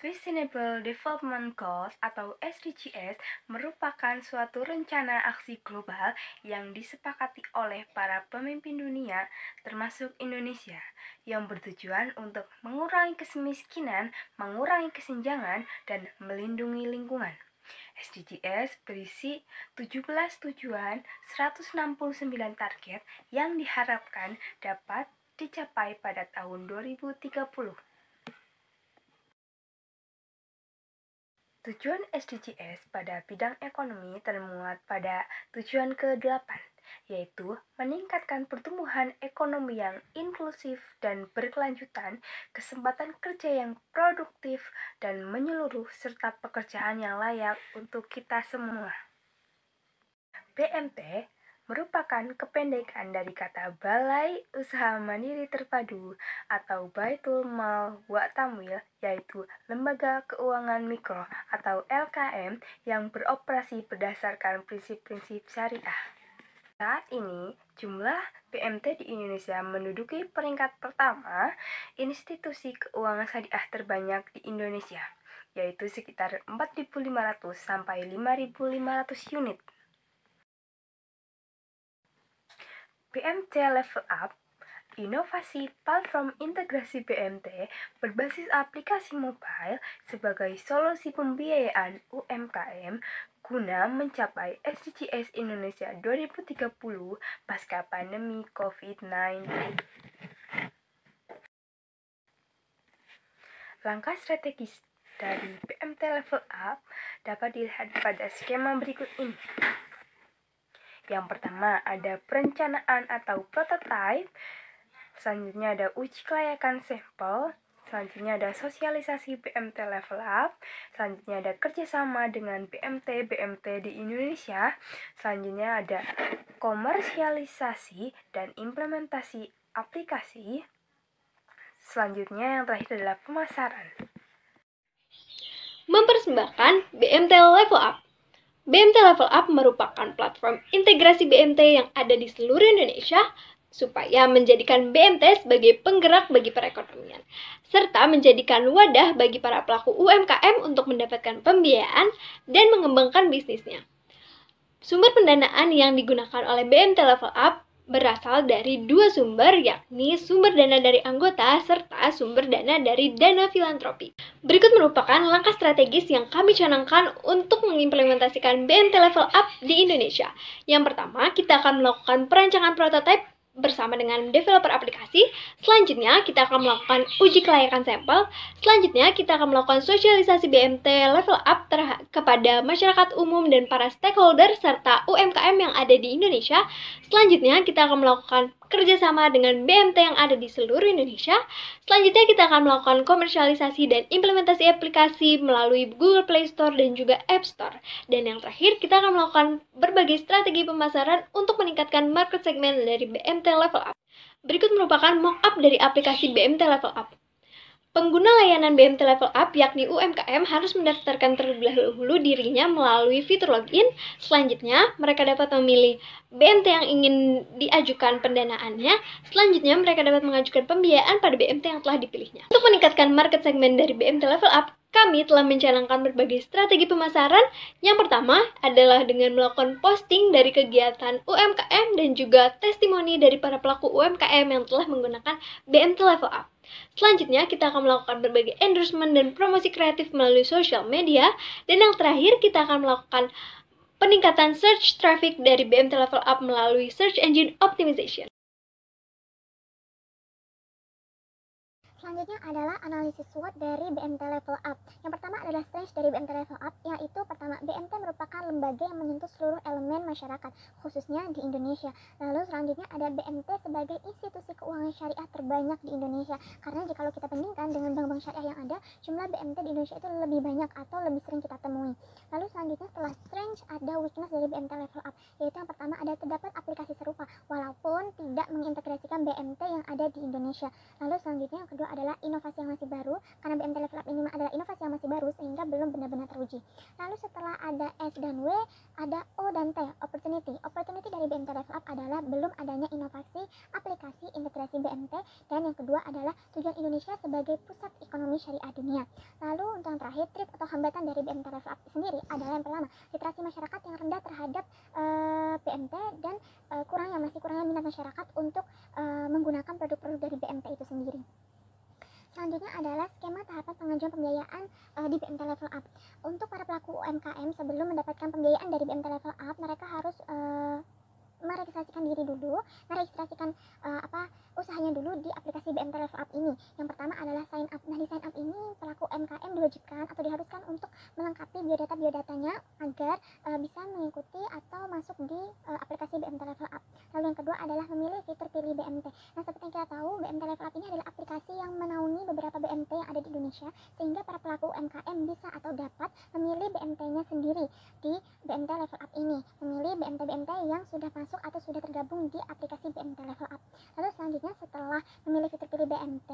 Sustainable Development Goals atau SDGs merupakan suatu rencana aksi global yang disepakati oleh para pemimpin dunia, termasuk Indonesia, yang bertujuan untuk mengurangi kemiskinan, mengurangi kesenjangan, dan melindungi lingkungan. SDGs berisi 17 tujuan, 169 target yang diharapkan dapat dicapai pada tahun 2030. Tujuan SDGs pada bidang ekonomi termuat pada tujuan ke-8, yaitu meningkatkan pertumbuhan ekonomi yang inklusif dan berkelanjutan, kesempatan kerja yang produktif dan menyeluruh, serta pekerjaan yang layak untuk kita semua. BMT merupakan kependekan dari kata Balai Usaha Mandiri Terpadu atau Baitul Mal wa Tamwil, yaitu Lembaga Keuangan Mikro atau LKM yang beroperasi berdasarkan prinsip-prinsip syariah. Saat ini, jumlah BMT di Indonesia menduduki peringkat pertama institusi keuangan syariah terbanyak di Indonesia, yaitu sekitar 4.500 sampai 5.500 unit. BMT Level Up, inovasi platform integrasi BMT berbasis aplikasi mobile sebagai solusi pembiayaan UMKM guna mencapai SDGs Indonesia 2030 pasca pandemi COVID-19. Langkah strategis dari BMT Level Up dapat dilihat pada skema berikut ini. Yang pertama ada perencanaan atau prototype, selanjutnya ada uji kelayakan sampel, selanjutnya ada sosialisasi BMT Level Up, selanjutnya ada kerjasama dengan BMT di Indonesia, selanjutnya ada komersialisasi dan implementasi aplikasi, selanjutnya yang terakhir adalah pemasaran. Mempersembahkan BMT Level Up. BMT Level Up merupakan platform integrasi BMT yang ada di seluruh Indonesia supaya menjadikan BMT sebagai penggerak bagi perekonomian, serta menjadikan wadah bagi para pelaku UMKM untuk mendapatkan pembiayaan dan mengembangkan bisnisnya. Sumber pendanaan yang digunakan oleh BMT Level Up berasal dari dua sumber, yakni sumber dana dari anggota serta sumber dana dari dana filantropi. Berikut merupakan langkah strategis yang kami canangkan untuk mengimplementasikan BMT Level Up di Indonesia. Yang pertama, kita akan melakukan perancangan prototipe bersama dengan developer aplikasi. Selanjutnya, kita akan melakukan uji kelayakan sampel. Selanjutnya, kita akan melakukan sosialisasi BMT Level Up kepada masyarakat umum dan para stakeholder serta UMKM yang ada di Indonesia. Selanjutnya, kita akan melakukan kerjasama dengan BMT yang ada di seluruh Indonesia. Selanjutnya, kita akan melakukan komersialisasi dan implementasi aplikasi melalui Google Play Store dan juga App Store. Dan yang terakhir, kita akan melakukan berbagai strategi pemasaran untuk meningkatkan market segment dari BMT Level Up. Berikut merupakan mock-up dari aplikasi BMT Level Up. Pengguna layanan BMT Level Up, yakni UMKM, harus mendaftarkan terlebih dahulu dirinya melalui fitur login. Selanjutnya, mereka dapat memilih BMT yang ingin diajukan pendanaannya. Selanjutnya, mereka dapat mengajukan pembiayaan pada BMT yang telah dipilihnya. Untuk meningkatkan market segmen dari BMT Level Up, kami telah mencanangkan berbagai strategi pemasaran. Yang pertama adalah dengan melakukan posting dari kegiatan UMKM dan juga testimoni dari para pelaku UMKM yang telah menggunakan BMT Level Up. Selanjutnya, kita akan melakukan berbagai endorsement dan promosi kreatif melalui sosial media. Dan yang terakhir, kita akan melakukan peningkatan search traffic dari BMT Level Up melalui search engine optimization. Selanjutnya adalah analisis SWOT dari BMT Level Up. Yang pertama adalah strength dari BMT Level Up, yaitu pertama, BMT merupakan lembaga yang menyentuh seluruh elemen masyarakat, khususnya di Indonesia. Lalu selanjutnya ada BMT sebagai institusi keuangan syariah terbanyak di Indonesia. Karena jika kita bandingkan dengan bank-bank syariah yang ada, jumlah BMT di Indonesia itu lebih banyak atau lebih sering kita temui. Lalu selanjutnya setelah strength ada weakness dari BMT Level Up, yaitu yang pertama ada terdapat aplikasi serupa, walaupun tidak mengintegrasikan BMT yang ada di Indonesia. Lalu selanjutnya yang kedua ada adalah inovasi yang masih baru, karena BMT Level Up ini adalah inovasi yang masih baru sehingga belum benar-benar teruji. Lalu setelah ada S dan W, ada O dan T, opportunity. Opportunity dari BMT Level Up adalah belum adanya inovasi aplikasi integrasi BMT, dan yang kedua adalah tujuan Indonesia sebagai pusat ekonomi syariah dunia. Lalu untuk yang terakhir, trik atau hambatan dari BMT Level Up sendiri adalah yang pertama, literasi masyarakat yang rendah terhadap BMT dan masih kurangnya minat masyarakat untuk menggunakan produk-produk dari BMT itu sendiri. Selanjutnya adalah skema tahapan pengajuan pembiayaan di BMT Level Up. Untuk para pelaku UMKM sebelum mendapatkan pembiayaan dari BMT Level Up, mereka harus meregistrasikan diri dulu, usahanya dulu di aplikasi BMT Level Up ini. Yang pertama adalah sign up. Nah, di sign up ini pelaku UMKM diwajibkan atau diharuskan untuk melengkapi biodatanya agar bisa mengikuti atau masuk di aplikasi BMT Level Up. Lalu yang kedua adalah memilih fitur pilih BMT. Nah, seperti yang kita tahu, BMT Level Up ini adalah aplikasi yang menaungi beberapa BMT yang ada di Indonesia, sehingga para pelaku UMKM bisa atau dapat memilih BMT-nya sendiri di BMT Level Up ini, memilih BMT-BMT yang sudah masuk atau sudah tergabung di aplikasi BMT Level Up. Lalu selanjutnya setelah memilih fitur pilih BMT,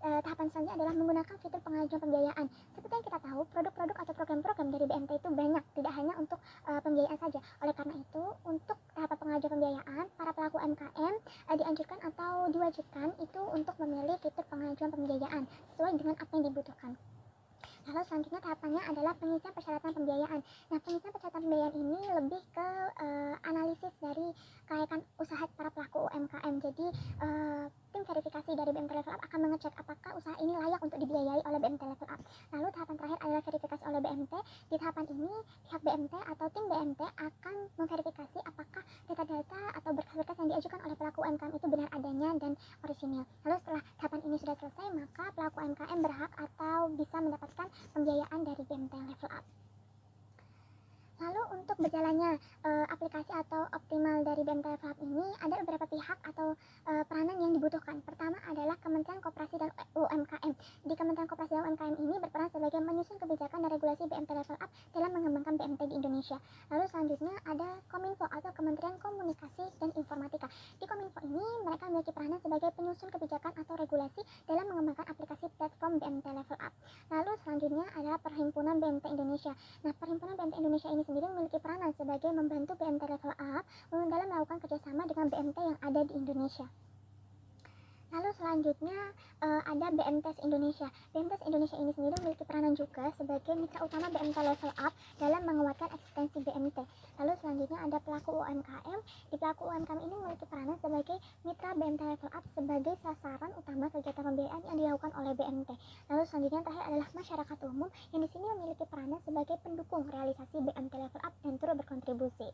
tahapan selanjutnya adalah menggunakan fitur pengajuan pembiayaan. Seperti yang kita tahu, produk-produk atau program-program dari BMT itu banyak, tidak hanya untuk pembiayaan saja. Oleh karena itu, untuk tahapan pengajuan pembiayaan, para pelaku UMKM dianjurkan atau diwajibkan itu untuk memilih fitur pengajuan pembiayaan sesuai dengan apa yang dibutuhkan. Lalu selanjutnya tahapannya adalah pengisian persyaratan pembiayaan. Nah, pengisian persyaratan pembiayaan ini lebih ke analisis dari kelayakan usaha para pelaku UMKM. Jadi tim verifikasi dari BMT Level Up akan mengecek apakah usaha ini layak untuk dibiayai oleh BMT Level Up. Lalu tahapan terakhir adalah verifikasi oleh BMT. Di tahapan ini pihak BMT atau tim BMT akan memverifikasi apakah data-data atau berkas-berkas yang diajukan oleh pelaku UMKM itu benar adanya dan orisinil. Lalu setelah tahapan ini sudah selesai, maka pelaku UMKM berhak atau bisa mendapatkan pembiayaan dari BMT Level Up. Lalu untuk berjalannya aplikasi atau optimal dari BMT Level Up ini, ada beberapa pihak atau peranan yang dibutuhkan. Pertama adalah Kementerian Koperasi dan UMKM. Di Kementerian Koperasi dan UMKM ini berperan sebagai menyusun kebijakan dan regulasi BMT Level Up dalam mengembangkan BMT di Indonesia. Lalu selanjutnya ada Kominfo atau Kementerian Komunikasi dan Informatika. Di Kominfo ini mereka memiliki peranan sebagai penyusun kebijakan atau regulasi dalam mengembangkan aplikasi platform BMT Level Up. Lalu selanjutnya adalah Perhimpunan BMT Indonesia. Nah, Perhimpunan BMT Indonesia ini sendiri memiliki peranan sebagai membantu BMT Level Up dalam melakukan kerjasama dengan BMT yang ada di Indonesia. Lalu selanjutnya ada BMTes Indonesia. BMTes Indonesia ini sendiri memiliki peranan juga sebagai mitra utama BMT Level Up dalam menguatkan eksistensi BMT. Lalu selanjutnya ada pelaku UMKM. Di pelaku UMKM ini memiliki peranan sebagai mitra BMT Level Up sebagai sasaran utama kegiatan pembiayaan yang dilakukan oleh BMT. Lalu selanjutnya terakhir adalah masyarakat umum yang di sini memiliki peranan sebagai pendukung realisasi BMT Level Up dan turut berkontribusi.